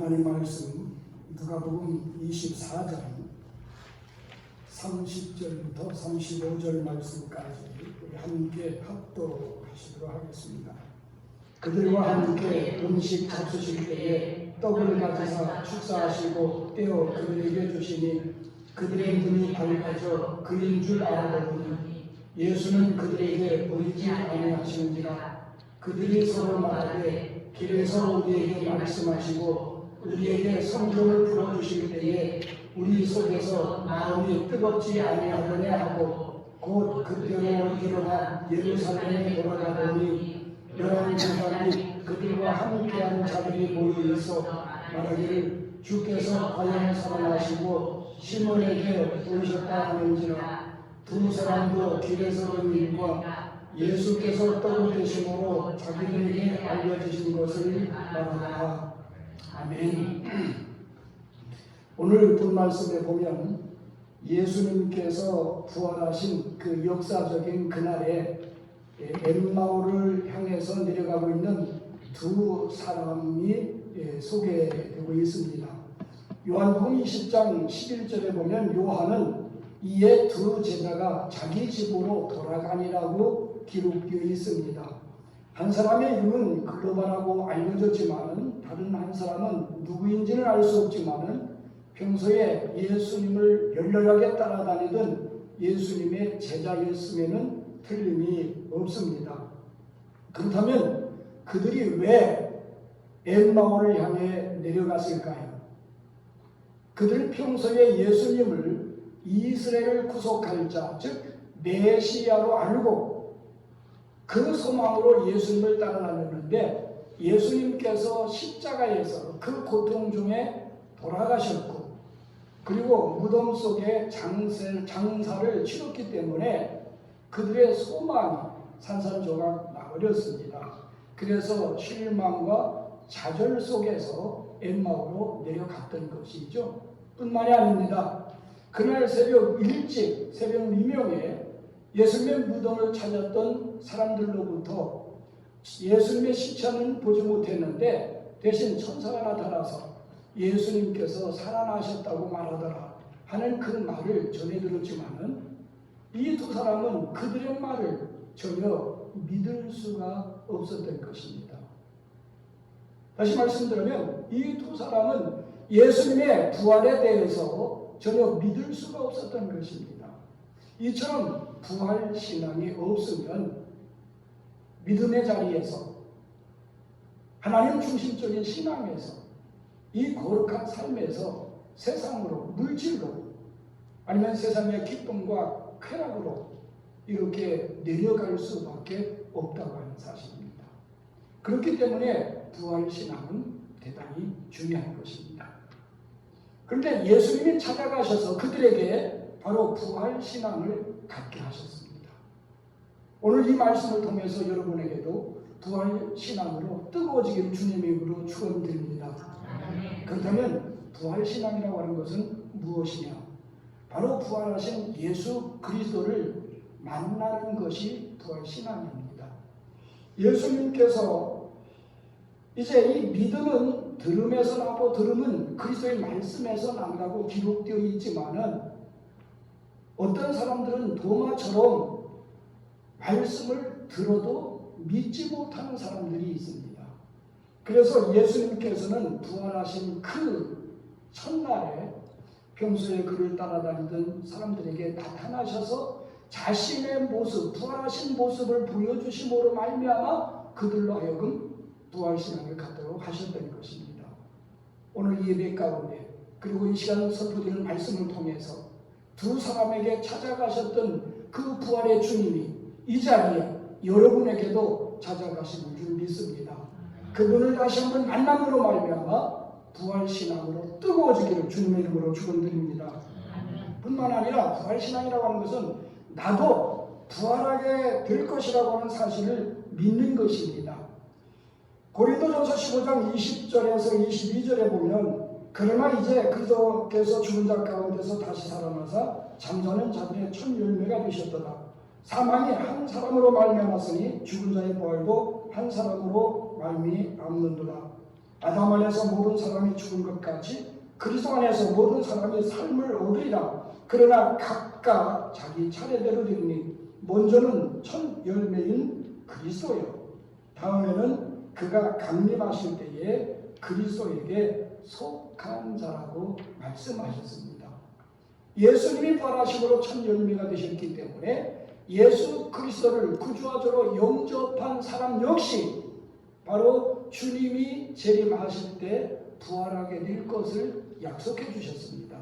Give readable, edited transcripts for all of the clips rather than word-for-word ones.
하나님 말씀 누가복음 24장 30절부터 35절 말씀까지 우리 함께 합독하시도록 하겠습니다. 그들과 함께 음식 잡수실 때에 떡을 가지사 축사하시고 떼어 그들에게 주시니 그들의 눈이 밝아져 그인 줄 알아보니 예수는 그들에게 보이지 아니하시는지라. 그들이 서로 말하되 길에서 우리에게 말씀하시고 우리에게 성경을 풀어주실 때에 우리 속에서 마음이 뜨겁지 아니하더냐 하고 곧 그때로 일어나 예루살렘에 돌아가 보니 11제자들이 그들과 함께한 자들이 모여 있어 말하기를 주께서 과연 살아나시고 시몬에게 보이셨다 하는지라. 두 사람도 길에서 본 일과 예수께서 떡을 드심으로 자기들에게 알려주신 것을 말하라. 아멘. 오늘 본 말씀에 보면 예수님께서 부활하신 그 역사적인 그날에 엠마오를 향해서 내려가고 있는 두 사람이 소개되고 있습니다. 요한복음 20장 11절에 보면 요한은 이에 두 제자가 자기 집으로 돌아가니라고 기록되어 있습니다. 한 사람의 이름은 글로바라고 알려졌지만은 다른 한 사람은 누구인지는 알 수 없지만은 평소에 예수님을 열렬하게 따라다니던 예수님의 제자였음에는 틀림이 없습니다. 그렇다면 그들이 왜 엠마오를 향해 내려갔을까요? 그들 평소에 예수님을 이스라엘을 구속할 자, 즉 메시아로 알고 그 소망으로 예수님을 따라다녔는데 예수님께서 십자가에서 그 고통 중에 돌아가셨고 그리고 무덤 속에 장사를 치렀기 때문에 그들의 소망이 산산조각 나버렸습니다. 그래서 실망과 좌절 속에서 엠마오로 내려갔던 것이죠. 뿐만이 아닙니다. 그날 새벽 일찍, 새벽 미명에 예수님의 무덤을 찾았던 사람들로부터 예수님의 시체는 보지 못했는데 대신 천사가 나타나서 예수님께서 살아나셨다고 말하더라 하는 그 말을 전해 들었지만은 이 두 사람은 그들의 말을 전혀 믿을 수가 없었던 것입니다. 다시 말씀드리면 이 두 사람은 예수님의 부활에 대해서 전혀 믿을 수가 없었던 것입니다. 이처럼 부활 신앙이 없으면 믿음의 자리에서 하나님 중심적인 신앙에서 이 거룩한 삶에서 세상으로 물질로 아니면 세상의 기쁨과 쾌락으로 이렇게 내려갈 수밖에 없다고 하는 사실입니다. 그렇기 때문에 부활 신앙은 대단히 중요한 것입니다. 그런데 예수님이 찾아가셔서 그들에게 바로 부활 신앙을 갖게 하셨습니다. 오늘 이 말씀을 통해서 여러분에게도 부활 신앙으로 뜨거워지기를 주님의 이름으로 축원드립니다. 그렇다면 부활 신앙이라고 하는 것은 무엇이냐? 바로 부활하신 예수 그리스도를 만나는 것이 부활 신앙입니다. 예수님께서 이제 이 믿음은 들음에서 나고 들음은 그리스도의 말씀에서 난다고 기록되어 있지만은 어떤 사람들은 도마처럼 말씀을 들어도 믿지 못하는 사람들이 있습니다. 그래서 예수님께서는 부활하신 그 첫날에 평소에 그를 따라다니던 사람들에게 나타나셔서 자신의 모습, 부활하신 모습을 보여주심으로 말미암아 그들로 하여금 부활신앙을 갖도록 하셨던 것입니다. 오늘 이 예배 가운데 그리고 이 시간 선포되는 말씀을 통해서 두 사람에게 찾아가셨던 그 부활의 주님이 이 자리에 여러분에게도 찾아가시는 줄 믿습니다. 그분을 다시 한번 만남으로 말미암아 부활신앙으로 뜨거워지기를 주님의 이름으로 축원드립니다. 뿐만 아니라 부활신앙이라고 하는 것은 나도 부활하게 될 것이라고 하는 사실을 믿는 것입니다. 고린도전서 15장 20절에서 22절에 보면 그러나 이제 그리스도께서 죽은 자 가운데서 다시 살아나사 잠자는 자들의 첫 열매가 되셨도다. 사망이 한 사람으로 말미암았으니 죽은 자의 부활도 한 사람으로 말미암는도다. 아담 안에서 모든 사람이 죽은 것 같이 그리스도 안에서 모든 사람이 삶을 얻으리라. 그러나 각각 자기 차례대로 되니 먼저는 첫 열매인 그리스도요. 다음에는 그가 강림하실 때에 그리스도에게 속한 자라고 말씀하셨습니다. 예수님이 부활하심으로 첫 열매가 되셨기 때문에 예수 그리스도를 구주와 저로 영접한 사람 역시 바로 주님이 재림하실 때 부활하게 될 것을 약속해 주셨습니다.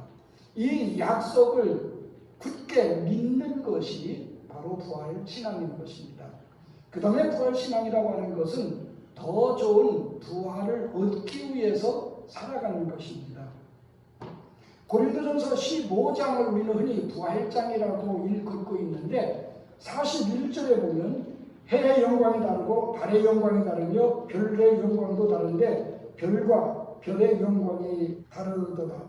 이 약속을 굳게 믿는 것이 바로 부활신앙인 것입니다. 그 다음에 부활신앙이라고 하는 것은 더 좋은 부활을 얻기 위해서 살아가는 것입니다. 고린도전서 15장을 우리는 흔히 부활장이라고 읽고 있는데 41절에 보면 해의 영광이 다르고 달의 영광이 다르며 별의 영광도 다른데 별과 별의 영광이 다르도다.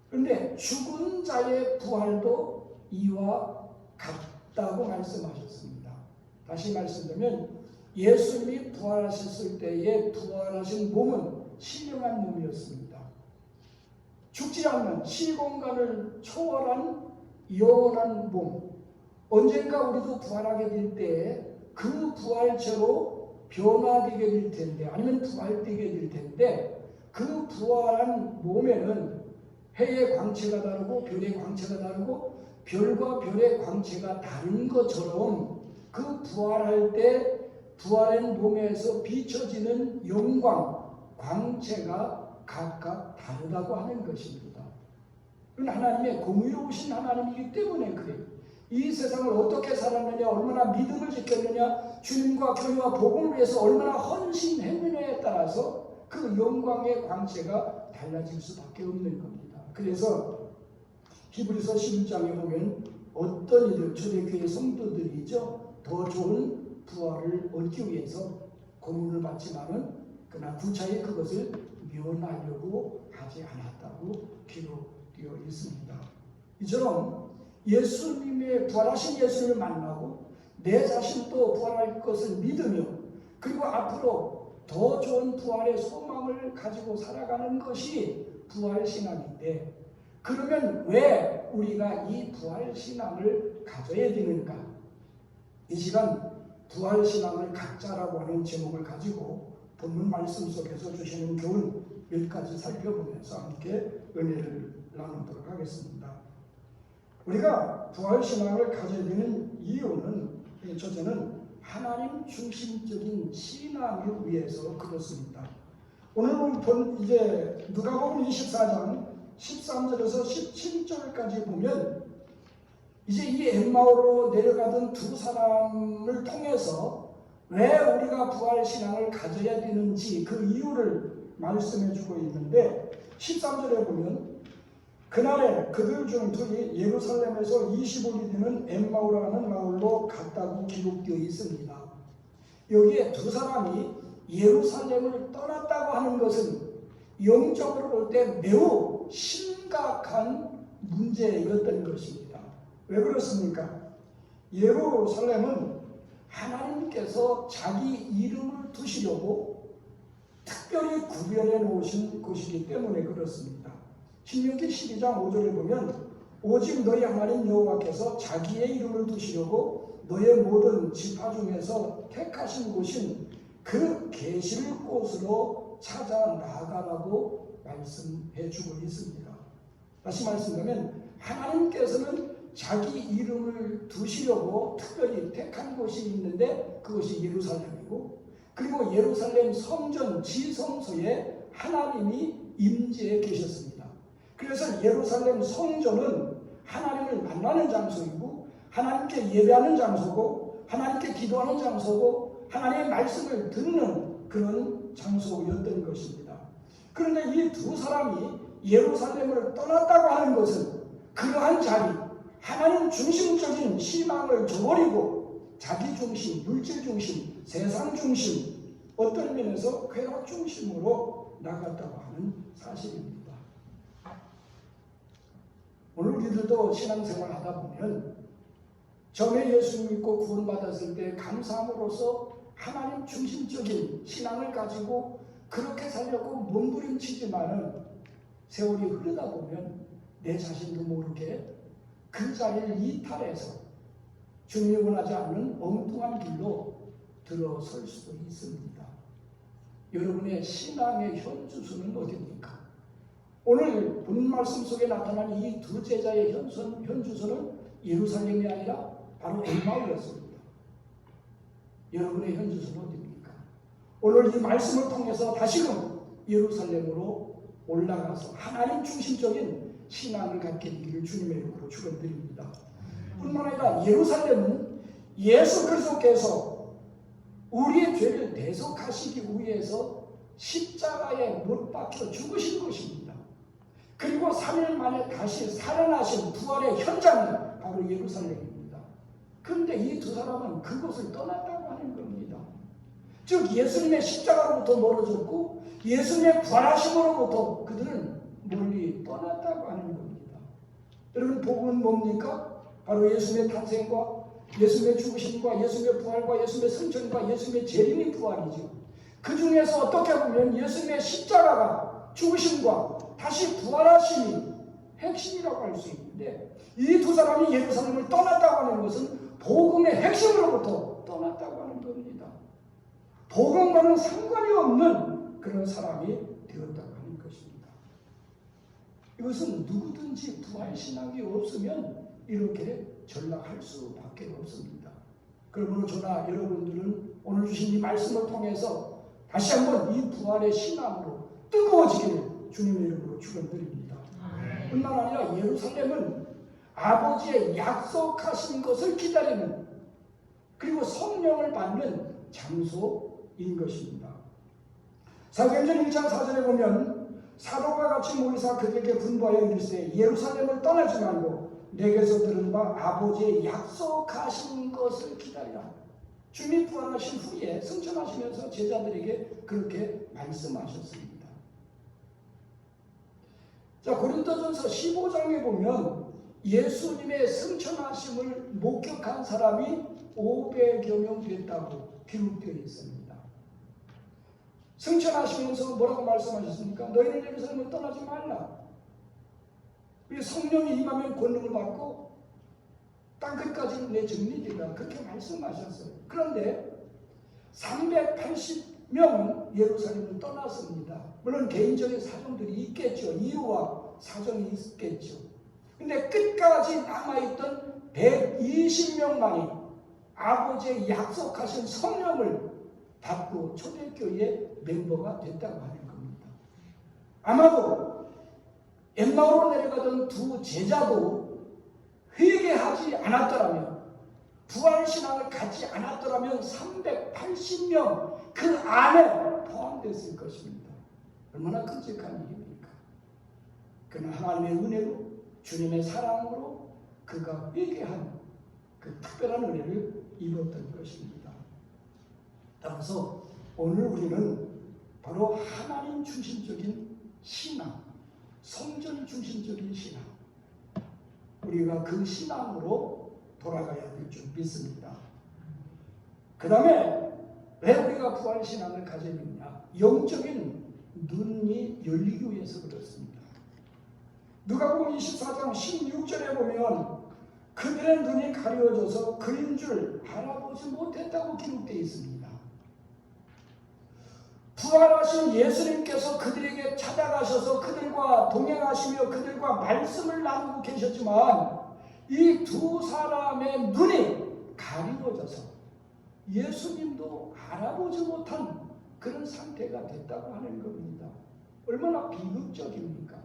그런데 죽은 자의 부활도 이와 같다고 말씀하셨습니다. 다시 말씀드리면 예수님이 부활하셨을 때에 부활하신 몸은 신령한 몸이었습니다. 죽지 않는 시공간을 초월한 영원한 몸. 언젠가 우리도 부활하게 될 때 그 부활체로 변화되게 될 텐데 아니면 부활되게 될 텐데 그 부활한 몸에는 해의 광채가 다르고 별의 광채가 다르고 별과 별의 광채가 다른 것처럼 그 부활할 때 부활한 몸에서 비춰지는 영광, 광채가 각각 다르다고 하는 것입니다. 그건 하나님의 공의로우신 하나님이기 때문에 그래요. 이 세상을 어떻게 살았느냐, 얼마나 믿음을 지켰느냐, 주님과 교회와 복음을 위해서 얼마나 헌신했느냐에 따라서 그 영광의 광채가 달라질 수밖에 없는 겁니다. 그래서 히브리서 11장에 보면 어떤 이들, 초대교회 성도들이죠, 더 좋은 부활을 얻기 위해서 고문을 받지만은 그러나 구차히 그것을 면하려고 하지 않았다고 기록되어 있습니다. 이처럼 예수님의 부활하신 예수님을 만나고 내 자신도 부활할 것을 믿으며 그리고 앞으로 더 좋은 부활의 소망을 가지고 살아가는 것이 부활신앙인데, 그러면 왜 우리가 이 부활신앙을 가져야 되는가? 이 시간 부활신앙을 갖자라고 하는 제목을 가지고 본문 말씀 속에서 주시는 교훈 몇 가지 살펴보면서 함께 은혜를 나누도록 하겠습니다. 우리가 부활신앙을 가져야 되는 이유는, 첫째는 하나님 중심적인 신앙을 위해서 그렇습니다. 오늘 이제 누가복음 24장 13절에서 17절까지 보면 이제 이 엠마오로 내려가던 두 사람을 통해서 왜 우리가 부활신앙을 가져야 되는지 그 이유를 말씀해 주고 있는데, 13절에 보면 그날에 그들 중 둘이 예루살렘에서 20일이 되는 엠마오라는 마을로 갔다고 기록되어 있습니다. 여기에 두 사람이 예루살렘을 떠났다고 하는 것은 영적으로 볼 때 매우 심각한 문제였던 것입니다. 왜 그렇습니까? 예루살렘은 하나님께서 자기 이름을 두시려고 특별히 구별해 놓으신 곳이기 때문에 그렇습니다. 신명기 12장 5절에 보면 오직 너희 하나님 여호와께서 자기의 이름을 두시려고 너의 모든 지파 중에서 택하신 곳인 그 계실 곳으로 찾아 나아가라고 말씀해 주고 있습니다. 다시 말씀드리면 하나님께서는 자기 이름을 두시려고 특별히 택한 곳이 있는데 그것이 예루살렘이고, 그리고 예루살렘 성전 지성소에 하나님이 임재해 계셨습니다. 그래서 예루살렘 성전은 하나님을 만나는 장소이고 하나님께 예배하는 장소고 하나님께 기도하는 장소고 하나님의 말씀을 듣는 그런 장소였던 것입니다. 그런데 이 두 사람이 예루살렘을 떠났다고 하는 것은 그러한 자리, 하나님 중심적인 신앙을 저버리고 자기 중심, 물질 중심, 세상 중심, 어떤 면에서 쾌락 중심으로 나갔다고 하는 사실입니다. 오늘 우리들도 신앙생활 하다 보면 처음에 예수 믿고 구원받았을 때 감사함으로써 하나님 중심적인 신앙을 가지고 그렇게 살려고 몸부림치지만은 세월이 흐르다 보면 내 자신도 모르게 그 자리를 이탈해서 주님이 원하지 않는 엉뚱한 길로 들어설 수도 있습니다. 여러분의 신앙의 현주소는 어디입니까? 오늘 본 말씀 속에 나타난 이 두 제자의 현주소는 예루살렘이 아니라 바로 엠마오였습니다. 여러분의 현주소는 어디입니까? 오늘 이 말씀을 통해서 다시금 예루살렘으로 올라가서 하나님 중심적인 신앙을 갖게 되기를 주님의 이름으로 축원드립니다. 뿐만 아니라 예루살렘은 예수 그리스도께서 우리의 죄를 대속하시기 위해서 십자가에 못 박혀 죽으신 것입니다. 그리고 3일 만에 다시 살아나신 부활의 현장이 바로 예루살렘입니다. 그런데 이 두 사람은 그곳을 떠났다고 하는 겁니다. 즉 예수님의 십자가로부터 멀어졌고 예수님의 부활하심으로부터 그들은 멀리 떠났다고 하는 겁니다. 여러분 복음은 뭡니까? 바로 예수님의 탄생과 예수님의 죽으심과 예수님의 부활과 예수님의 승천과 예수님의 재림의 부활이죠. 그 중에서 어떻게 보면 예수님의 십자가가 죽으심과 다시 부활하심이 핵심이라고 할 수 있는데 이 두 사람이 예루살렘을 떠났다고 하는 것은 복음의 핵심으로부터 떠났다고 하는 겁니다. 복음과는 상관이 없는 그런 사람이 되었다고 하는 것입니다. 이것은 누구든지 부활신앙이 없으면 이렇게 전락할 수밖에 없습니다. 그러므로 저나 여러분들은 오늘 주신 이 말씀을 통해서 다시 한번 이 부활의 신앙으로 뜨거워지기를 주님의 이름으로 축원드립니다. 뿐만 아니라 예루살렘은 아버지의 약속하신 것을 기다리는 그리고 성령을 받는 장소인 것입니다. 사도행전 1장 4절에 보면 사도가 같이 모이사 그들에게 분부하여 이르시되 예루살렘을 떠나지 말고 내게서 들은 바 아버지의 약속하신 것을 기다리라. 주님이 부활하신 후에 승천하시면서 제자들에게 그렇게 말씀하셨습니다. 자, 고린도전서 15장에 보면 예수님의 승천하심을 목격한 사람이 500여 명 됐다고 기록되어 있습니다. 승천하시면서 뭐라고 말씀하셨습니까? 너희는 예루살렘을 떠나지 말라. 성령이 임하면 권능을 받고 땅끝까지 내 정리되라. 그렇게 말씀하셨어요. 그런데 380명은 예루살렘을 떠났습니다. 물론 개인적인 사정들이 있겠죠. 이유와 사정이 있겠죠. 근데 끝까지 남아있던 120명만이 아버지의 약속하신 성령을 받고 초대교회의 멤버가 됐다고 하는 겁니다. 아마도 엠마오로 내려가던 두 제자도 회개하지 않았더라면 부활신앙을 갖지 않았더라면 380명 그 안에 포함됐을 것입니다. 얼마나 끔찍한 일입니까? 그러나 하나님의 은혜로 주님의 사랑으로 그가 회개한 그 특별한 은혜를 입었던 것입니다. 따라서 오늘 우리는 바로 하나님 중심적인 신앙, 성전 중심적인 신앙, 우리가 그 신앙으로 돌아가야 될 줄 믿습니다. 그 다음에 왜 우리가 부활신앙을 가져야 되느냐? 영적인 눈이 열리기 위해서 그렇습니다. 누가복음 24장 16절에 보면 그들의 눈이 가려져서 그인 줄 알아보지 못했다고 기록되어 있습니다. 부활하신 예수님께서 그들에게 찾아가셔서 그들과 동행하시며 그들과 말씀을 나누고 계셨지만 이 두 사람의 눈이 가리워져서 예수님도 알아보지 못한 그런 상태가 됐다고 하는 겁니다. 얼마나 비극적입니까?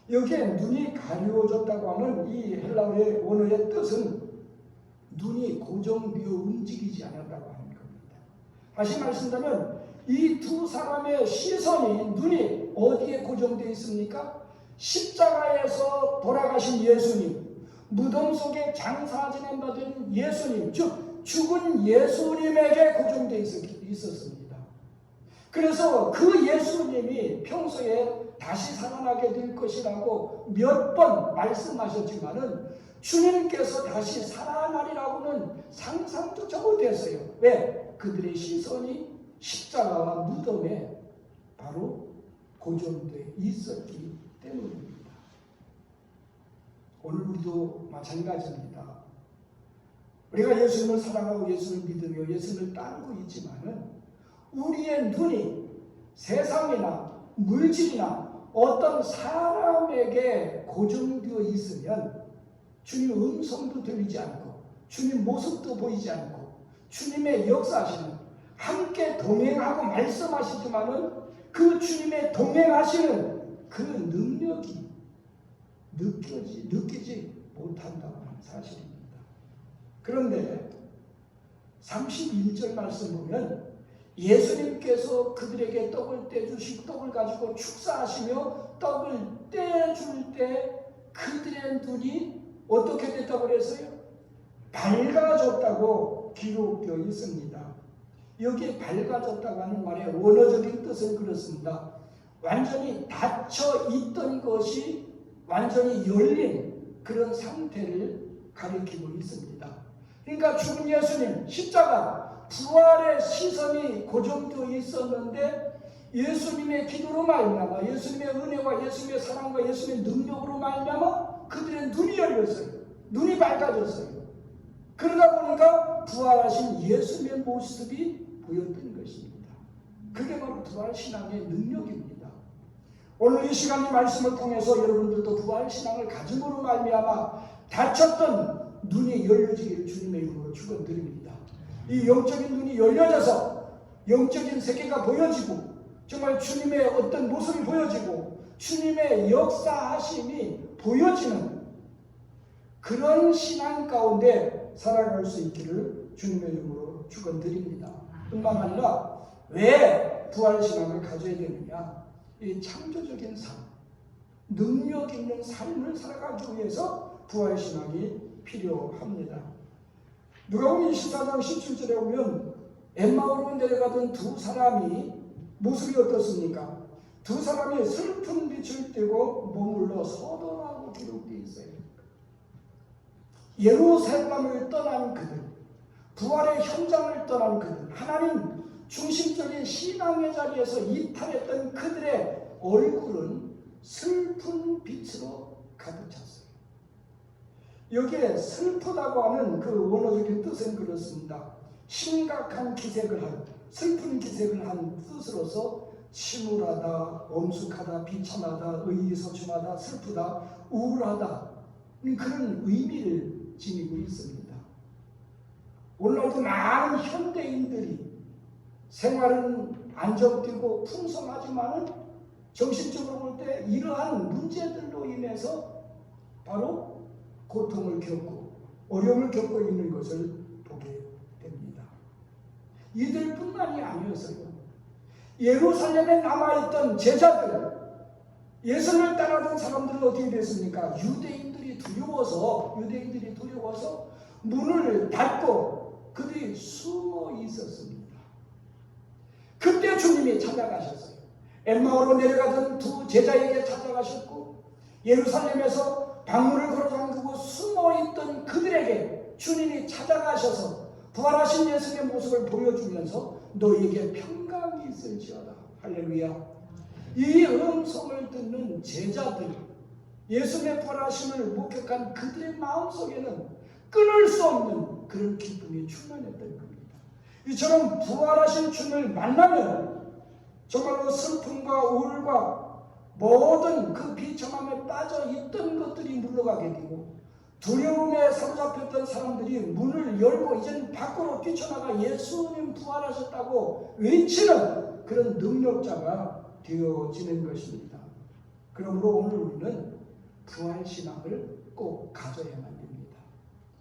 여기에 눈이 가리워졌다고 하는 이 헬라어의 원어의 뜻은 눈이 고정되어 움직이지 않았다고 하는 겁니다. 다시 말씀드리면 이 두 사람의 시선이 눈이 어디에 고정되어 있습니까? 십자가에서 돌아가신 예수님, 무덤 속에 장사 지낸받은 예수님, 즉 죽은 예수님에게 고정되어 있었습니다. 그래서 그 예수님이 평소에 다시 살아나게 될 것이라고 몇 번 말씀하셨지만은 주님께서 다시 살아나리라고는 상상조차 못했어요. 왜? 그들의 시선이 십자가와 무덤에 바로 고정되어 있었기 때문입니다. 오늘 우리도 마찬가지입니다. 우리가 예수님을 사랑하고 예수를 믿으며 예수를 따르고 있지만은 우리의 눈이 세상이나 물질이나 어떤 사람에게 고정되어 있으면 주님 음성도 들리지 않고 주님 모습도 보이지 않고 주님의 역사하시는 함께 동행하고 말씀하시지만은 그 주님의 동행하시는 그 능력이 느끼지 못한다는 사실입니다. 그런데 31절 말씀 보면 예수님께서 그들에게 떡을 떼주시고 떡을 가지고 축사하시며 떡을 떼줄 때 그들의 눈이 어떻게 됐다고 그랬어요? 밝아졌다고 기록되어 있습니다. 여기에 밝아졌다고 하는 말의 원어적인 뜻은 그렇습니다. 완전히 닫혀 있던 것이 완전히 열린 그런 상태를 가리키고 있습니다. 그러니까 죽은 예수님 십자가 부활의 시선이 고정되어 있었는데 예수님의 기도로 말미암아 예수님의 은혜와 예수님의 사랑과 예수님의 능력으로 말미암아 그들의 눈이 열렸어요. 눈이 밝아졌어요. 그러다 보니까 부활하신 예수님의 모습이 보였던 것입니다. 그게 바로 부활신앙의 능력입니다. 오늘 이 시간 이 말씀을 통해서 여러분들도 부활신앙을 가짐으로 말미암아 닫혔던 눈이 열려지기를 주님의 이름으로 축원드립니다. 이 영적인 눈이 열려져서 영적인 세계가 보여지고 정말 주님의 어떤 모습이 보여지고 주님의 역사하심이 보여지는 그런 신앙 가운데 살아갈 수 있기를 주님의 이름으로 축원드립니다. 뿐만 아니라 왜 부활신앙을 가져야 되느냐? 이 창조적인 삶, 능력 있는 삶을 살아가기 위해서 부활신앙이 필요합니다. 누가복음 24장 17절에 보면 엠마오로 내려가던 두 사람이 모습이 어떻습니까? 두 사람이 슬픈 빛을 띠고 머물러 서더라고 기록되어 있어요. 예루살렘을 떠난 그들, 부활의 현장을 떠난 그들, 하나님 중심적인 신앙의 자리에서 이탈했던 그들의 얼굴은 슬픈 빛으로 가득 찼어요. 여기에 슬프다고 하는 그 원어적인 뜻은 그렇습니다. 심각한 기색을 한, 슬픈 기색을 한 뜻으로서 침울하다, 엄숙하다, 비참하다, 의기소침하다, 슬프다, 우울하다 그런 의미를 지니고 있습니다. 오늘날도 많은 현대인들이 생활은 안정되고 풍성하지만은 정신적으로 볼 때 이러한 문제들로 인해서 바로 고통을 겪고 어려움을 겪고 있는 것을 보게 됩니다. 이들뿐만이 아니었어요. 예루살렘에 남아있던 제자들, 예수를 따르던 사람들은 어떻게 됐습니까? 유대인들이 두려워서 문을 닫고 그들이 숨어 있었습니다. 그때 주님이 찾아가셨어요. 엠마오로 내려가던 두 제자에게 찾아가셨고 예루살렘에서 방문을 걸어 잠그고 숨어있던 그들에게 주님이 찾아가셔서 부활하신 예수의 모습을 보여주면서 너희에게 평강이 있을지어다. 할렐루야. 이 음성을 듣는 제자들, 예수의 부활하심을 목격한 그들의 마음속에는 끊을 수 없는 그런 기쁨이 충만했던 겁니다. 이처럼 부활하신 주님을 만나면 정말로 슬픔과 우울과 모든 그 비참함에 빠져 있던 것들이 물러가게 되고 두려움에 사로잡혔던 사람들이 문을 열고 이제는 밖으로 뛰쳐나가 예수님 부활하셨다고 외치는 그런 능력자가 되어지는 것입니다. 그러므로 오늘 우리는 부활신앙을 꼭 가져야만 됩니다.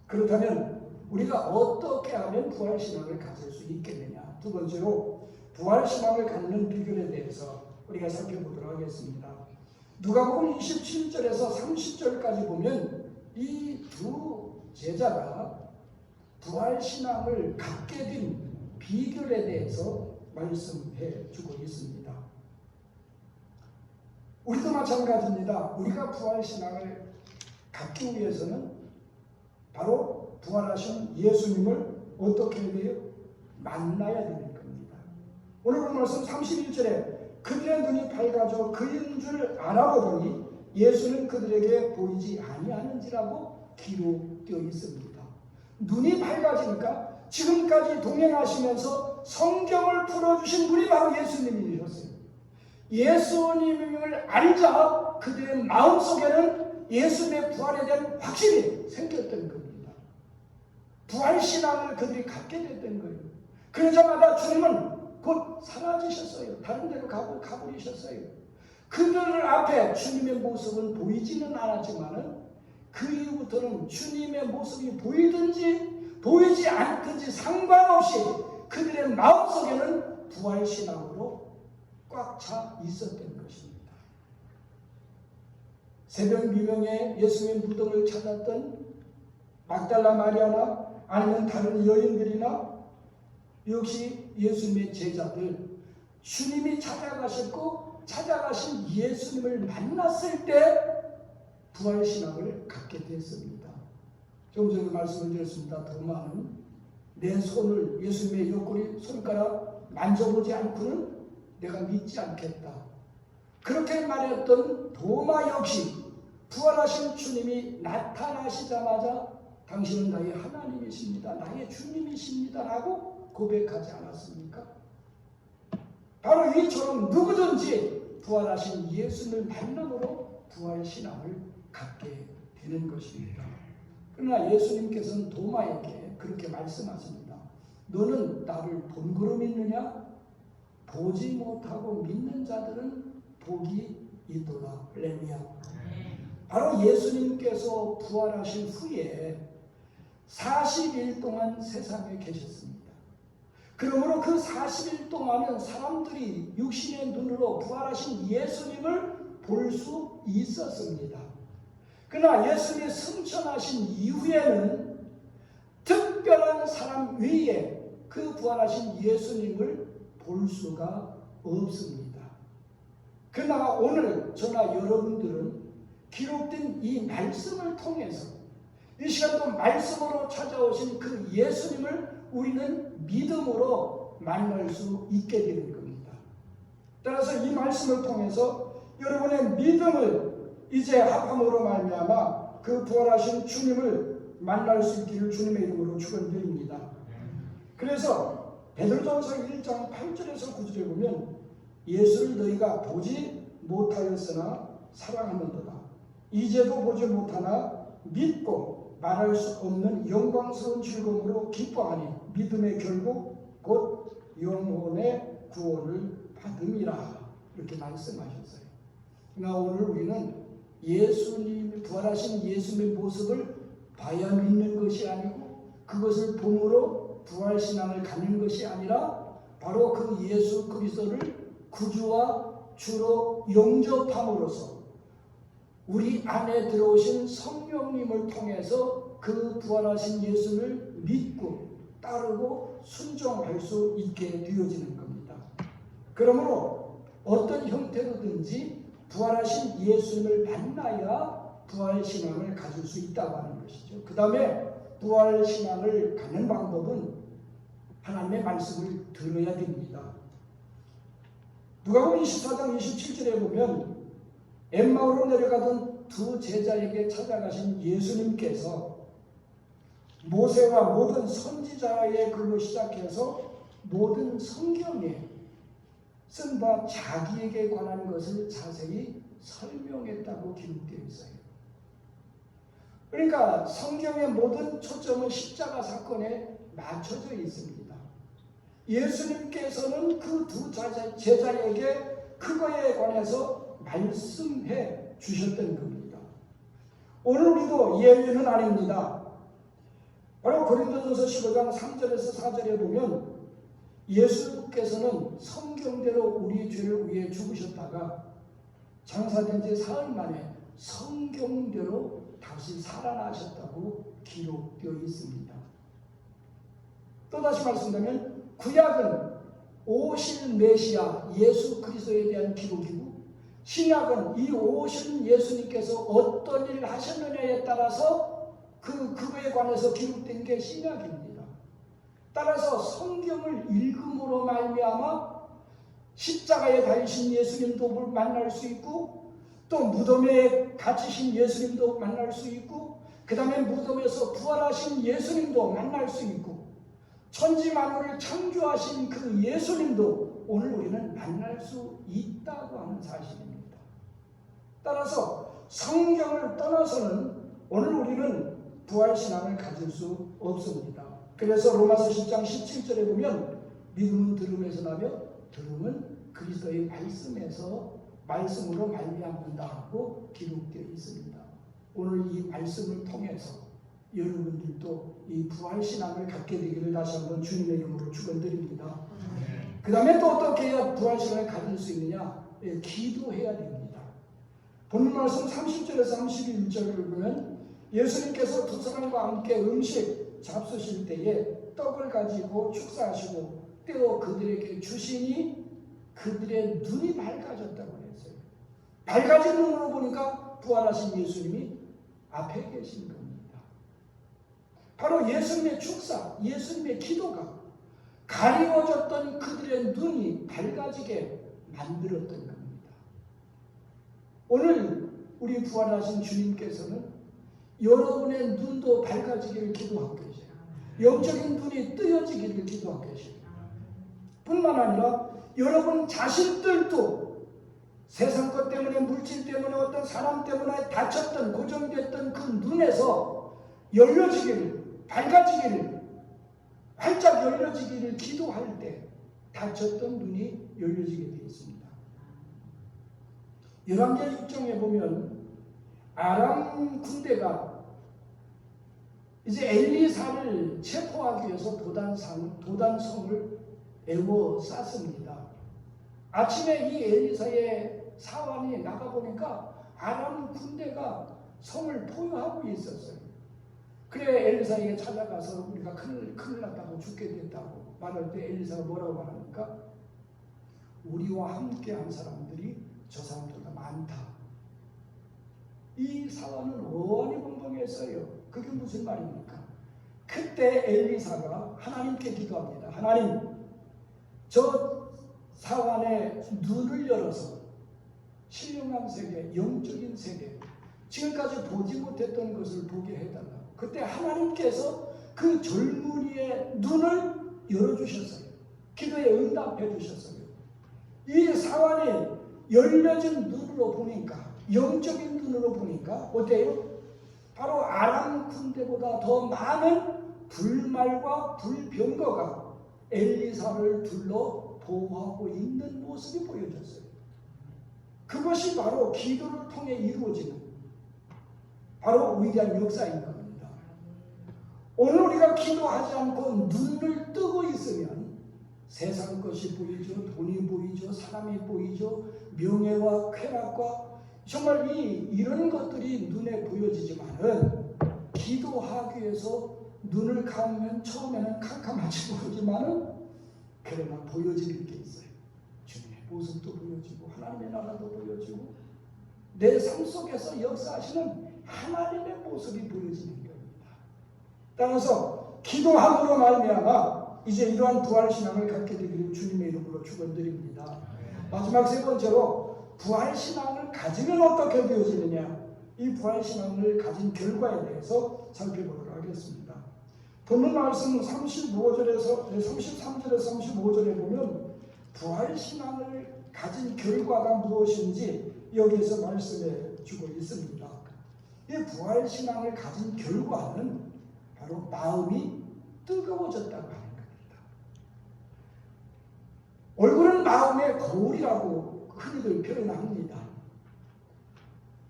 그렇다면 우리가 어떻게 하면 부활신앙을 가질 수 있겠느냐? 두 번째로 부활신앙을 갖는 비결에 대해서 우리가 살펴보도록 하겠습니다. 누가복음 27절에서 30절까지 보면 이 두 제자가 부활신앙을 갖게 된 비결에 대해서 말씀해 주고 있습니다. 우리도 마찬가지입니다. 우리가 부활신앙을 갖기 위해서는 바로 부활하신 예수님을 어떻게 해야 돼요? 만나야 되는 겁니다. 오늘 본 말씀 31절에 그들의 눈이 밝아져 그인 줄 알아보더니 예수는 그들에게 보이지 아니하는지라고 기록되어 있습니다. 눈이 밝아지니까 지금까지 동행하시면서 성경을 풀어주신 분이 바로 예수님이셨어요. 예수님을 알자 그들의 마음속에는 예수님의 부활에 대한 확신이 생겼던 겁니다. 부활신앙을 그들이 갖게 됐던 거예요. 그러자마자 주님은 곧 사라지셨어요. 다른 데로 가버리셨어요. 그들 앞에 주님의 모습은 보이지는 않았지만은 그 이후부터는 주님의 모습이 보이든지 보이지 않든지 상관없이 그들의 마음속에는 부활신앙으로 꽉 차 있었던 것입니다. 새벽 미명에 예수님의 무덤을 찾았던 막달라 마리아나 아니면 다른 여인들이나 역시 예수님의 제자들, 주님이 찾아가셨고 찾아가신 예수님을 만났을 때 부활신앙을 갖게 됐습니다. 좀 전에 말씀을 드렸습니다. 도마는 내 손을 예수님의 옆구리 손가락 만져보지 않고는 내가 믿지 않겠다. 그렇게 말했던 도마 역시 부활하신 주님이 나타나시자마자 당신은 나의 하나님이십니다. 나의 주님이십니다. 라고 고백하지 않았습니까? 바로 이처럼 누구든지 부활하신 예수님을 만남으로 부활신앙을 갖게 되는 것입니다. 그러나 예수님께서는 도마에게 그렇게 말씀하십니다. 너는 나를 본거로 믿느냐? 보지 못하고 믿는 자들은 복이 있도다. 할렐루야. 바로 예수님께서 부활하신 후에 40일 동안 세상에 계셨습니다. 그러므로 그 40일 동안은 사람들이 육신의 눈으로 부활하신 예수님을 볼 수 있었습니다. 그러나 예수님이 승천하신 이후에는 특별한 사람 외에 그 부활하신 예수님을 볼 수가 없습니다. 그러나 오늘 저나 여러분들은 기록된 이 말씀을 통해서 이 시간도 말씀으로 찾아오신 그 예수님을 우리는 믿음으로 만날 수 있게 되는 겁니다. 따라서 이 말씀을 통해서 여러분의 믿음을 이제 합함으로 말미암아 그 부활하신 주님을 만날 수 있기를 주님의 이름으로 축원드립니다. 그래서 베드로전서 1장 8절에서 9절에 보면 예수를 너희가 보지 못하였으나 사랑하는도다. 이제도 보지 못하나 믿고 말할 수 없는 영광스러운 즐거움으로 기뻐하니 믿음의 결국 곧 영혼의 구원을 받음이라. 이렇게 말씀하셨어요. 그러나 오늘 우리는 예수님 부활하신 예수님의 모습을 봐야 믿는 것이 아니고 그것을 봄으로 부활신앙을 갖는 것이 아니라 바로 그 예수 그리스도를 구주와 주로 영접함으로써 우리 안에 들어오신 성령님을 통해서 그 부활하신 예수를 믿고 따르고 순종할 수 있게 되어지는 겁니다. 그러므로 어떤 형태로든지 부활하신 예수님을 만나야 부활신앙을 가질 수 있다고 하는 것이죠. 그 다음에 부활신앙을 갖는 방법은 하나님의 말씀을 들어야 됩니다. 누가복음 24장 27절에 보면 엠마오로 내려가던 두 제자에게 찾아가신 예수님께서 모세와 모든 선지자의 글로 시작해서 모든 성경에 쓴 바 자기에게 관한 것을 자세히 설명했다고 기록되어 있어요. 그러니까 성경의 모든 초점은 십자가 사건에 맞춰져 있습니다. 예수님께서는 그 두 제자에게 그거에 관해서 말씀해 주셨던 겁니다. 오늘 우리도 예외는 아닙니다. 바로 고린도전서 15장 3절에서 4절에 보면 예수께서는 성경대로 우리 죄를 위해 죽으셨다가 장사된 지 사흘 만에 성경대로 다시 살아나셨다고 기록되어 있습니다. 또다시 말씀드리면 구약은 오실 메시아 예수 그리스도에 대한 기록이고 신약은 이 오신 예수님께서 어떤 일을 하셨느냐에 따라서 그거에 관해서 기록된 게 신약입니다. 따라서 성경을 읽음으로 말미암아 십자가에 달리신 예수님도 만날 수 있고, 또 무덤에 갇히신 예수님도 만날 수 있고, 그 다음에 무덤에서 부활하신 예수님도 만날 수 있고, 천지 만물을 창조하신 그 예수님도 오늘 우리는 만날 수 있다고 하는 사실입니다. 따라서 성경을 떠나서는 오늘 우리는 부활신앙을 가질 수 없습니다. 그래서 로마서 10장 17절에 보면 믿음은 들음에서 나며 들음은 그리스도의 말씀으로 말미암는다 하고 기록되어 있습니다. 오늘 이 말씀을 통해서 여러분들도 이 부활신앙을 갖게 되기를 다시 한번 주님의 이름으로 축원드립니다. 그 다음에 또 어떻게 해야 부활신앙을 가질 수 있느냐? 기도해야 됩니다. 본문 말씀 30절에서 31절을 보면 예수님께서 두 사람과 함께 음식 잡수실 때에 떡을 가지고 축사하시고 떼어 그들에게 주시니 그들의 눈이 밝아졌다고 했어요. 밝아진 눈으로 보니까 부활하신 예수님이 앞에 계신 겁니다. 바로 예수님의 축사, 예수님의 기도가 가리워졌던 그들의 눈이 밝아지게 만들었던 겁니다. 오늘 우리 부활하신 주님께서는 여러분의 눈도 밝아지기를 기도하고 계세요. 영적인 눈이 뜨여지기를 기도하고 계세요. 뿐만 아니라 여러분 자신들도 세상 것 때문에, 물질 때문에, 어떤 사람 때문에 닫혔던, 고정됐던 그 눈에서 열려지기를, 밝아지기를, 활짝 열려지기를 기도할 때 닫혔던 눈이 열려지게 되어 있습니다. 열왕기하 6장에 보면 아람 군대가 이제 엘리사를 체포하기 위해서 도단성을 에워쌌습니다. 아침에 이 엘리사의 사환이 나가보니까 아람 군대가 성을 포위하고 있었어요. 그래 엘리사에게 찾아가서 우리가 큰일 났다고 죽게 됐다고 말할 때 엘리사가 뭐라고 말합니까? 우리와 함께한 사람들이 저 사람들보다 많다. 이 사환은 어안이 벙벙했어요. 그게 무슨 말입니까? 그때 엘리사가 하나님께 기도합니다. 하나님, 저 사환의 눈을 열어서 신령한 세계, 영적인 세계, 지금까지 보지 못했던 것을 보게 해달라고. 그때 하나님께서 그 젊은이의 눈을 열어주셨어요. 기도에 응답해 주셨어요. 이 사환이 열려진 눈으로 보니까, 영적인 눈으로 보니까 어때요? 바로 아람 군대보다 더 많은 불말과 불병거가 엘리사를 둘러 보호하고 있는 모습이 보여졌어요. 그것이 바로 기도를 통해 이루어지는 바로 위대한 역사인 겁니다. 오늘 우리가 기도하지 않고 눈을 뜨고 있으면 세상 것이 보이죠, 돈이 보이죠, 사람이 보이죠, 명예와 쾌락과 정말 이런 것들이 눈에 보여지지만은 기도하기 위해서 눈을 감으면 처음에는 캄캄하지 보이지만은 그러나 보여지는 게 있어요. 주님의 모습도 보여지고 하나님의 나라도 보여지고 내 삶 속에서 역사하시는 하나님의 모습이 보여지는 겁니다. 따라서 기도함으로 말미암아 이제 이러한 부활신앙을 갖게 되기를 주님의 이름으로 축원드립니다. 마지막 세 번째로 부활신앙을 가지면 어떻게 되어지느냐, 이 부활신앙을 가진 결과에 대해서 살펴보도록 하겠습니다. 본문 말씀 33절에서 35절에 보면 부활신앙을 가진 결과가 무엇인지 여기에서 말씀해 주고 있습니다. 이 부활신앙을 가진 결과는 바로 마음이 뜨거워졌다고 하는 겁니다. 얼굴은 마음의 거울이라고 흔히들 표현합니다.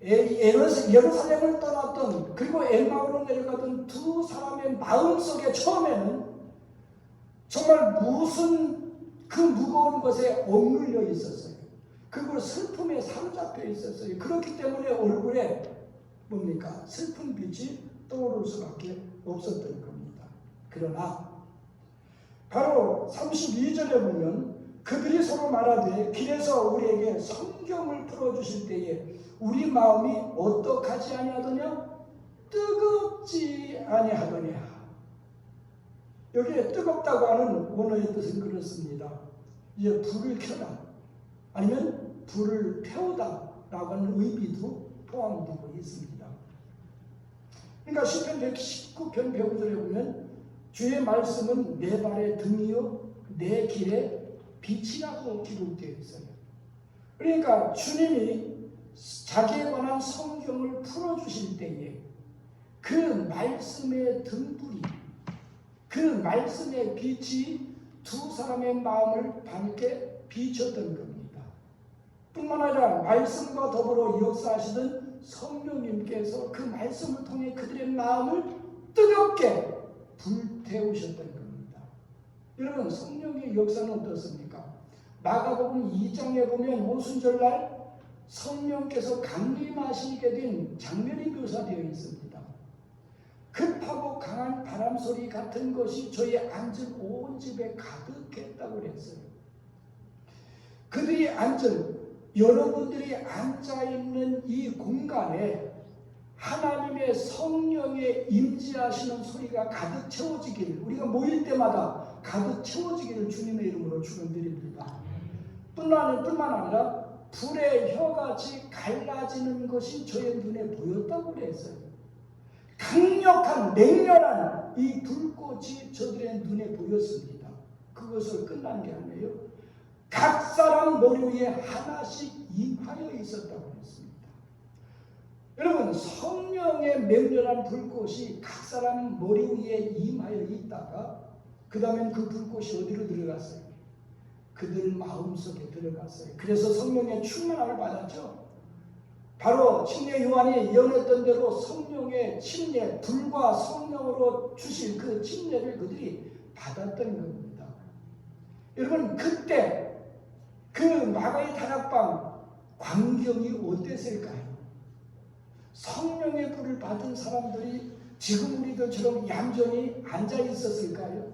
예루살렘을 떠났던 그리고 엘마우로 내려가던 두 사람의 마음속에 처음에는 정말 무슨 그 무거운 것에 억눌려 있었어요. 그리고 슬픔에 사로잡혀 있었어요. 그렇기 때문에 얼굴에 뭡니까? 슬픈 빛이 떠오를 수밖에 없었던 겁니다. 그러나 바로 32절에 보면 그들이 서로 말하되 길에서 우리에게 성경을 풀어주실 때에 우리 마음이 어떡하지 아니하더냐? 뜨겁지 아니하더냐. 여기에 뜨겁다고 하는 원어의 뜻은 그렇습니다. 이제 불을 켜라. 아니면 불을 태우다라고 하는 의미도 포함되고 있습니다. 그러니까 시편 119편 105절에 보면 주의 말씀은 내 발의 등이요 내 길의 빛이라고 기록되어 있어요. 그러니까 주님이 자기에 관한 성경을 풀어주실 때에 그 말씀의 등불이, 그 말씀의 빛이 두 사람의 마음을 밝게 비췄던 겁니다. 뿐만 아니라 말씀과 더불어 역사하시던 성령님께서 그 말씀을 통해 그들의 마음을 뜨겁게 불태우셨던 겁니다. 여러분, 성령의 역사는 어떻습니까? 마가복음 2장에 보면 오순절날 성령께서 강림하시게 된 장면이 묘사되어 있습니다. 급하고 강한 바람소리 같은 것이 저희 앉은 온 집에 가득했다고 그랬어요. 그들이 앉은, 여러분들이 앉아있는 이 공간에 하나님의 성령의 임재하시는 소리가 가득 채워지기를, 우리가 모일 때마다 가득 채워지기를 주님의 이름으로 축원드립니다. 뿐만 아니라 불의 혀같이 갈라지는 것이 저의 눈에 보였다고 그랬어요. 강력한 맹렬한 이 불꽃이 저들의 눈에 보였습니다. 그것을 끝난 게 아니에요. 각 사람 머리 위에 하나씩 임하여 있었다고 했습니다. 여러분, 성령의 맹렬한 불꽃이 각 사람 머리 위에 임하여 있다가 그 다음엔 그 불꽃이 어디로 들어갔어요? 그들 마음속에 들어갔어요. 그래서 성령의 충만함을 받았죠. 바로 침례 요한이 예언했던 대로 성령의 침례, 불과 성령으로 주실 그 침례를 그들이 받았던 겁니다. 여러분, 그때 그 마가의 다락방 광경이 어땠을까요? 성령의 불을 받은 사람들이 지금 우리들처럼 얌전히 앉아 있었을까요?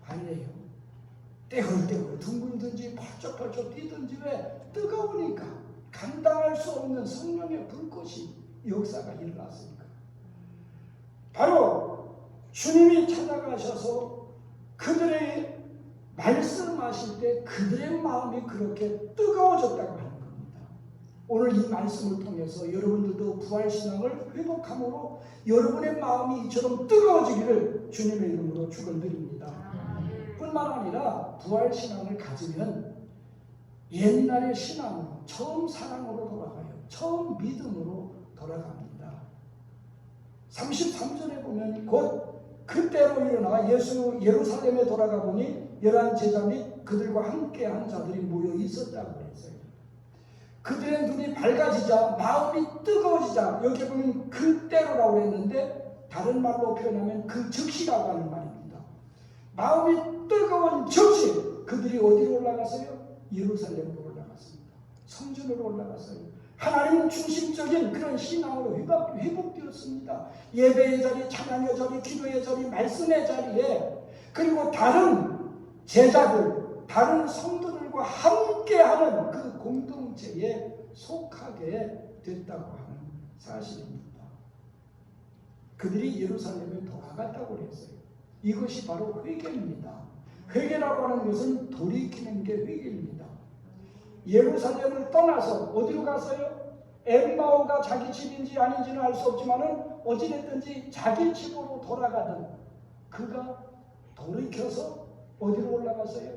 아니에요. 떼굴떼굴 둥글든지 펄쩍펄쩍 뛰든지. 왜? 뜨거우니까. 감당할 수 없는 성령의 불꽃이 역사가 일어났으니까. 바로 주님이 찾아가셔서 그들의 말씀하실 때 그들의 마음이 그렇게 뜨거워졌다고 하는 겁니다. 오늘 이 말씀을 통해서 여러분들도 부활신앙을 회복함으로 여러분의 마음이 이처럼 뜨거워지기를 주님의 이름으로 축원드립니다. 뿐만 아니라 부활신앙을 가지면 옛날의 신앙으로, 처음 사랑으로 돌아가요. 처음 믿음으로 돌아갑니다. 33절에 보면 곧 그때로 일어나 예수 예루살렘에 돌아가 보니 11 제자 및 그들과 함께한 자들이 모여 있었다고 했어요. 그들의 눈이 밝아지자, 마음이 뜨거워지자, 여기 보면 그때로라고 했는데 다른 말로 표현하면 그 즉시라고 하는 말입니다. 마음이 뜨거운 즉시 그들이 어디로 올라갔어요? 예루살렘으로 올라갔습니다. 성전으로 올라갔어요. 하나님 중심적인 그런 신앙으로 회복되었습니다. 예배의 자리, 찬양의 자리, 기도의 자리, 말씀의 자리에, 그리고 다른 제자들, 다른 성도들과 함께하는 그 공동체에 속하게 됐다고 하는 사실입니다. 그들이 예루살렘에 돌아갔다고 했어요. 이것이 바로 회개입니다. 회개라고 하는 것은 돌이키는 게 회개입니다. 예루살렘을 떠나서 어디로 갔어요? 엠마오가 자기 집인지 아닌지는 알 수 없지만 어찌됐든지 자기 집으로 돌아가던 그가 돌이켜서 어디로 올라갔어요?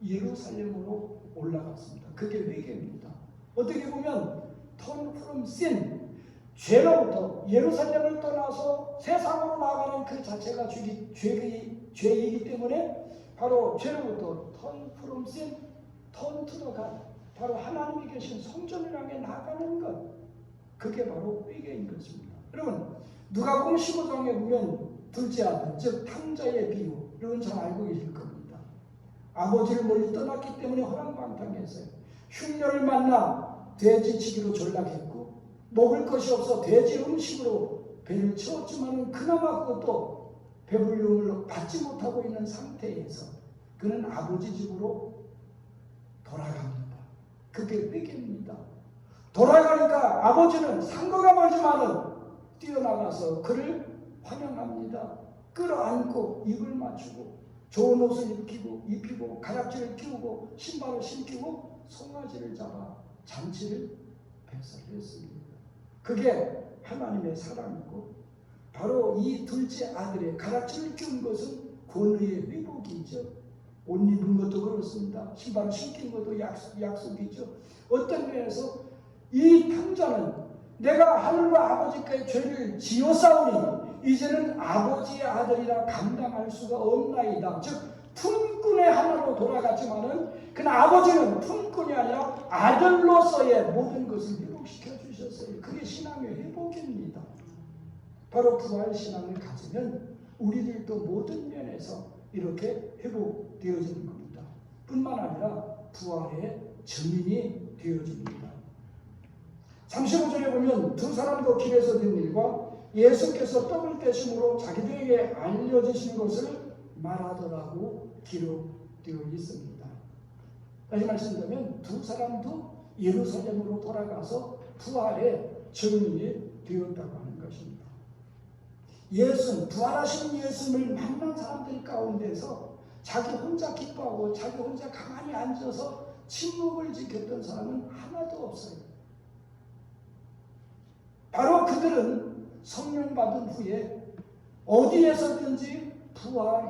예루살렘으로 올라갔습니다. 그게 회개입니다. 어떻게 보면 turn from sin, 죄로부터 예루살렘을 떠나서 세상으로 나가는 그 자체가 죄이기 때문에 바로 죄로부터 turn from sin, turn to the God, 바로 하나님이 계신 성전을 향해 나가는 것, 그게 바로 회개인 것입니다. 여러분, 누가복음 15장에 보면 둘째 아들, 즉 탕자의 비유, 여러분 잘 알고 계실 겁니다. 아버지를 멀리 떠났기 때문에 허랑방탕했어요. 흉년을 만나 돼지치기로 전락했고 먹을 것이 없어 돼지 음식으로 배를 채웠지만 그나마 그것도 배불림을 받지 못하고 있는 상태에서 그는 아버지 집으로 돌아갑니다. 그게 회개입니다. 돌아가니까 아버지는 상거가 멀지만은 뛰어나가서 그를 환영합니다. 끌어안고 입을 맞추고 좋은 옷을 입히고 가락지를 끼우고 신발을 신기고 송아지를 잡아 잔치를 배설했습니다. 그게 하나님의 사랑이고 바로 이 둘째 아들의 가락지를 끼운 것은 권위의 회복이죠. 옷 입은 것도 그렇습니다. 신발을 신긴 것도 약속이죠. 어떤 면에서 이 탕자는 내가 하늘과 아버지께 죄를 지었사오니 이제는 아버지의 아들이라 감당할 수가 없나이다. 즉 품꾼의 하나로 돌아갔지만은 그 아버지는 품꾼이 아니라 아들로서의 모든 것을 회복시켜 주셨어요. 그게 신앙의 회복입니다. 바로 부활신앙을 가지면 우리들도 모든 면에서 이렇게 회복되어지는 겁니다. 뿐만 아니라 부활의 증인이 되어집니다. 35절에 보면 두 사람도 길에서 된 일과 예수께서 떡을 떼심으로 자기들에게 알려주신 것을 말하더라고 기록되어 있습니다. 다시 말씀드리면 두 사람도 예루살렘으로 돌아가서 부활의 증인이 되었다고 하는 것입니다. 부활하신 예수를 만난 사람들 가운데서 자기 혼자 기뻐하고 자기 혼자 가만히 앉아서 침묵을 지켰던 사람은 하나도 없어요. 바로 그들은 성령 받은 후에 어디에서든지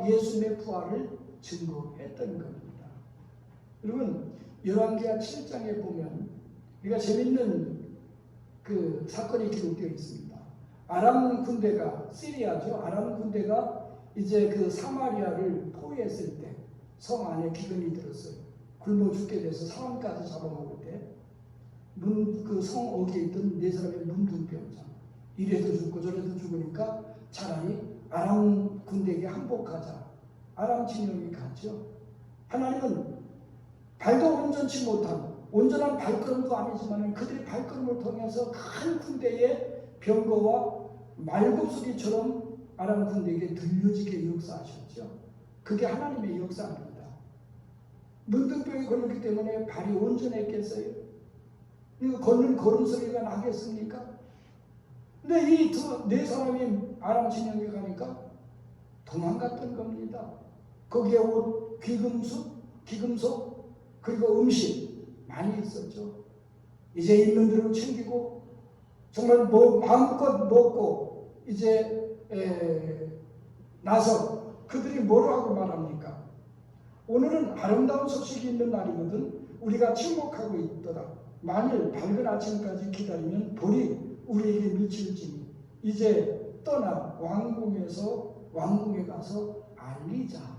예수님의 부활을 증거했던 겁니다. 여러분, 열왕기하 7장에 보면 우리가 재밌는 그 사건이 기록되어 있습니다. 아람 군대가, 시리아죠. 아람 군대가 이제 그 사마리아를 포위했을 때 성 안에 기근이 들었어요. 굶어 죽게 돼서 사람까지 잡아먹을 때 그 성 어귀에 있던 네 사람의 문둥병자, 이래도 죽고 저래도 죽으니까 차라리 아람 군대에게 항복하자. 아람 진영이 갔죠. 하나님은 발도 온전치 못한 온전한 발걸음도 아니지만 그들의 발걸음을 통해서 큰 군대의 병거와 말굽소리처럼 아람 군대에게 들려지게 역사하셨죠. 그게 하나님의 역사입니다. 문둥병이 걸렸기 때문에 발이 온전했겠어요? 이거 걷는 걸음소리가 나겠습니까? 근데 이 네 사람이 아람 진영에 가니까 도망갔던 겁니다. 거기에 옷, 귀금속, 그리고 음식 많이 있었죠. 이제 있는 대로 챙기고 정말 마음껏 먹고 이제 나서 그들이 뭐라고 말합니까? 오늘은 아름다운 소식이 있는 날이거든 우리가 침묵하고 있더라. 만일 밝은 아침까지 기다리면 볼이 우리에게 미칠지니 이제 떠나 왕궁에 가서 알리자.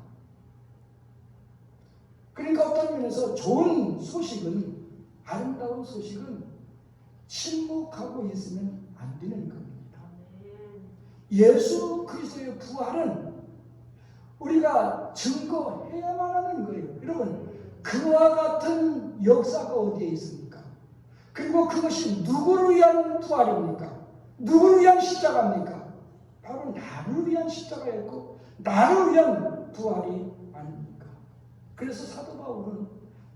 그러니까 어떤 면에서 좋은 소식은, 아름다운 소식은 침묵하고 있으면 안 되는 겁니다. 예수 그리스도의 부활은 우리가 증거해야만 하는 거예요. 여러분, 그와 같은 역사가 어디에 있습니까? 그리고 그것이 누구를 위한 부활입니까? 누구를 위한 십자가입니까? 바로 나를 위한 십자가였고 나를 위한 부활이 아닙니까? 그래서 사도 바울은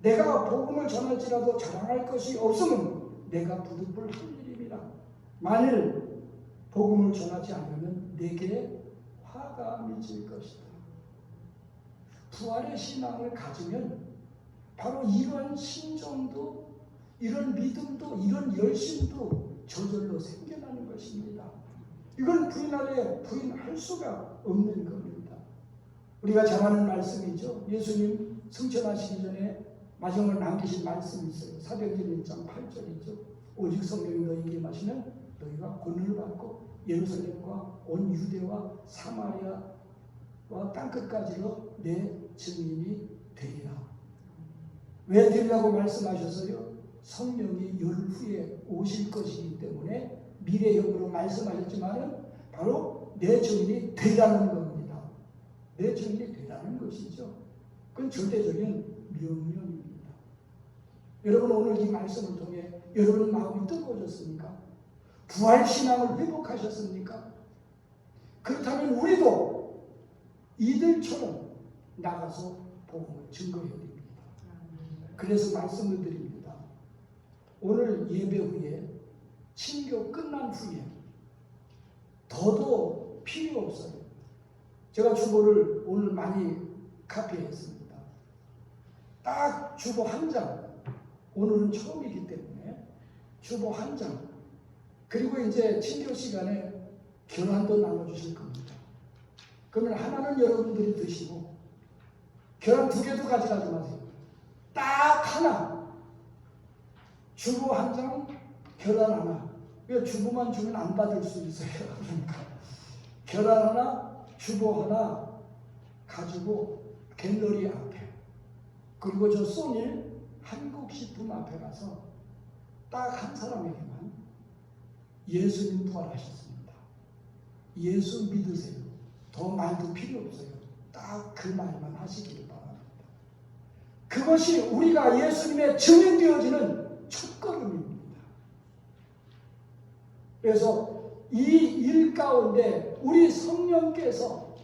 내가 복음을 전할지라도 자랑할 것이 없으면 내가 부득불 할 일입니다. 만일 복음을 전하지 않으면 내게 화가 미칠 것이다. 부활의 신앙을 가지면 바로 이런 신정도, 이런 믿음도, 이런 열심도 저절로 생겨나는 것입니다. 이건 부인할 수가 없는 겁니다. 우리가 잘 아는 말씀이죠. 예수님 승천하시기 전에 마지막으로 남기신 말씀이 있어요. 사도행전 1장 8절이죠. 오직 성령이 너희에게 임하시면 너희가 권능을 받고 예루살렘과 온 유대와 사마리아와 땅끝까지로 내 증인이 되리라. 왜 되리라고 말씀하셨어요? 성령이 열흘 후에 오실 것이기 때문에 미래형으로 말씀하셨지만 바로 내 증인이 되라는 겁니다. 내 증인이 되라는 것이죠. 그건 절대적인 명령입니다. 여러분, 오늘 이 말씀을 통해 여러분 마음이 뜨거워졌습니까? 부활신앙을 회복하셨습니까? 그렇다면 우리도 이들처럼 나가서 복음을 증거해야 됩니다. 그래서 말씀을 드립니다. 오늘 예배 후에, 친교 끝난 후에 더도 필요 없어요. 제가 주보를 오늘 많이 카피해 있습니다. 딱 주보 한 장, 오늘은 처음이기 때문에 주보 한 장, 그리고 이제 친교 시간에 계란도 나눠주실 겁니다. 그러면 하나는 여러분들이 드시고 계란 2개도 가져가지 마세요. 딱 하나, 주보 한 장, 계란 하나. 왜 주보만 주면 안 받을 수 있어요. 그러니까 계란 하나, 주보 하나 가지고 갤러리 앞에, 그리고 저 소닐 한국식품 앞에 가서 딱 한 사람에게만 예수님 부활하셨습니다. 예수 믿으세요. 더 말도 필요 없어요. 딱 그 말만 하시기를 바랍니다. 그것이 우리가 예수님의 증인 되어지는 첫걸음입니다. 그래서 이 일 가운데 우리 성령께서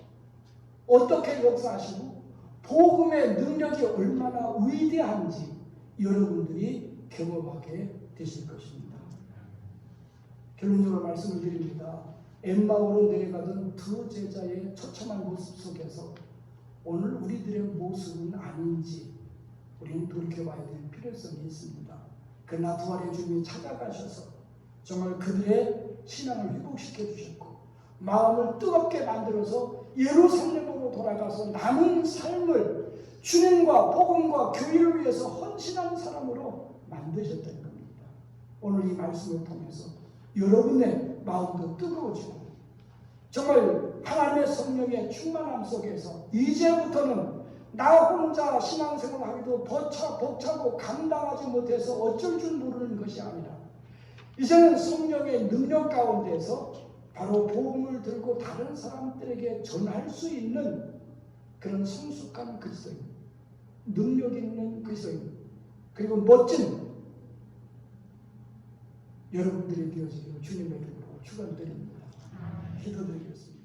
어떻게 역사하시고 복음의 능력이 얼마나 위대한지 여러분들이 경험하게 되실 것입니다. 결론적으로 말씀을 드립니다. 엠마오로 내려가던 두 제자의 처참한 모습 속에서 오늘 우리들의 모습은 아닌지 우리는 돌이켜봐야 될 필요성이 있습니다. 그러나 부활의 주님이 찾아가셔서 정말 그들의 신앙을 회복시켜 주셨고 마음을 뜨겁게 만들어서 예루살렘으로 돌아가서 남은 삶을 주님과 복음과 교회를 위해서 헌신하는 사람으로 만드셨다는 겁니다. 오늘 이 말씀을 통해서 여러분의 마음도 뜨거워지고 정말 하나님의 성령의 충만함 속에서 이제부터는 나 혼자 신앙생활을 하기도 벅차고 감당하지 못해서 어쩔 줄 모르는 것이 아니라 이제는 성령의 능력 가운데서 바로 복음을 들고 다른 사람들에게 전할 수 있는 그런 성숙한 그리스도인, 능력 있는 그리스도인, 그리고 멋진 여러분들이 되어지기를 주님의 이름으로 축원드립니다. 기도드리겠습니다.